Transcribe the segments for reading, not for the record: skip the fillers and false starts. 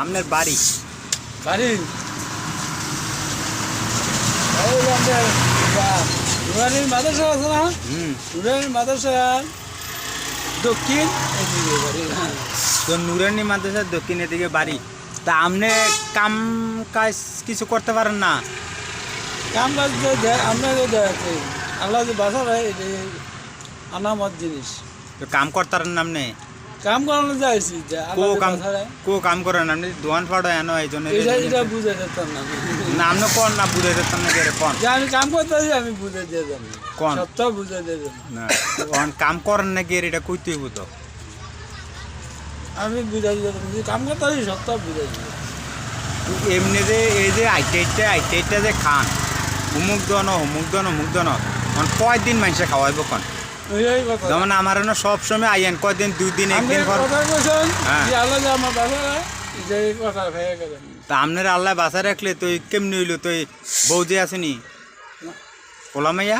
আপনার বাড়ি বাড়ি নুরানির মাদ্রাসা আছে না? নুরানির মাদ্রাসার দক্ষিণ এদিকে বাড়ি। তো নুরানি মাদ্রাসার দক্ষিণ এদিকে বাড়ি। তা আপনি কাম কাজ কিছু করতে পারেন না? কাম কাজ আমরা আছে আল্লাহ যে বাসা ভাই আনামত জিনিস তো কাম করতে পারেন না আপনি? কাম করানো যাইছি কো কাম করেন আপনি? দোয়ান ফাড়ো এনো এই জন্য এটা বুঝে যেতাম না না আপনি কোন না বুঝে যেতাম না কে কোন যে আমি কাম করতে আমি বুঝে দিয়ে যাবো কোন সপ্তাহ বুঝে দিয়ে যাবো না কোন কাম করেন না কে এটা কইতে হইব তো আমি বুঝে দিয়ে যাবো কাম করতে আমি সপ্তাহ বুঝে দিয়ে এমনি যে এই যে আইটেটা যে খান হুমুক দন কয়দিন মানুষে খাওয়াইব কোন? যেমন আমার সব সময় আইয়েন কয়দিন 2 দিন 1 দিন পর তা আপনার আল্লাহ বাসা রাখলে তুই কেমনি হইলো তুই বউ যে আসেনি পোলা মাইয়া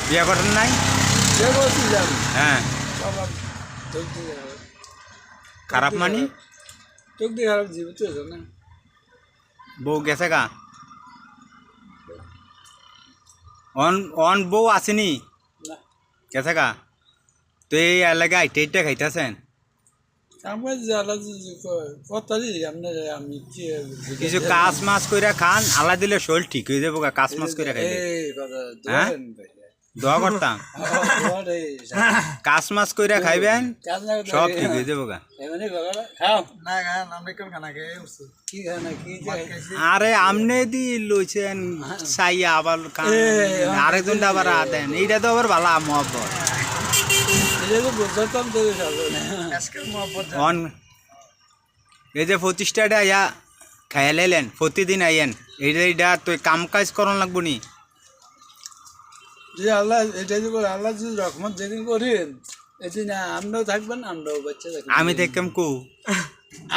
বিয়া করেন নাই? হ্যাঁ খারাপ মানি বউ গেছে গা অন বউ আসেনি গেছে গা তো এই এলাকায় আইটেটা খাইতেছেন কিছু কাজ মাছ করে খান আল্লাহ দিলে শরীর ঠিক হয়ে যাবো কাজ মাছ করে খাইলে হ্যাঁ দোয়া করতাম কাজ মাছ করে খাইবেন সব ঠিক হয়ে যাবো গা আরে আমনে দি লইছেন চাইয়া আবার আরেকজনটা আবার দেন এইটা তো আবার ভালো মহব্বত এই যে 25টাটা আয়া খাইয়া লাইলেন প্রতিদিন আইয়েন এইটা তুই কাম কাজ করন লাগবো নি যে আল্লাহ এটা যে আল্লাহ যদি রহমত যেদিন করেন এদিন আমরাও থাকবেন আমরাও বাচ্চা থাকবেন আমি দেখতাম কু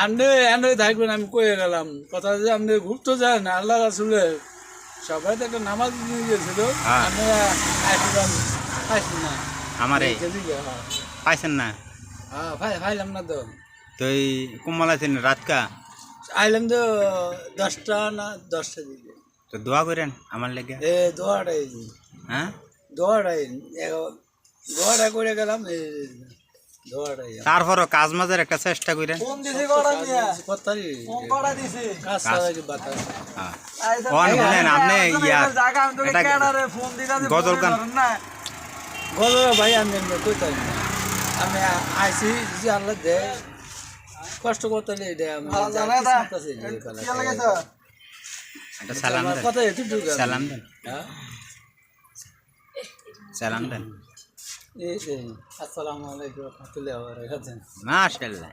আপনি থাকবেন আমি কয়ে গেলাম কথা যে আপনি ঘুরতে যান আল্লাহ রাসুলে সবাই তো একটা নামাজ নিয়ে গেছিল আমি পাইছি না আমার পাইছেন না হ্যাঁ ফাইলাম না তো তুই কুম্মাল আছেন রাতকা আইলাম তো 10টা না 10টা দিকে তো দোয়া করেন আমার লেগে দোয়াটাই হ্যাঁ দোয়াটা করে গেলাম তারপরও কাজ মাঝের একটা চেষ্টা করেন আপনি গজল গান ভাই আমি কইতাম আমি আইসি যে আল্লাহ দে কষ্ট করতে সালাম দেন সালাম দেন আসসালামু আলাইকুম ওয়া রাহমাতুল্লাহি ওয়া বারাকাতুহু মাশাআল্লাহ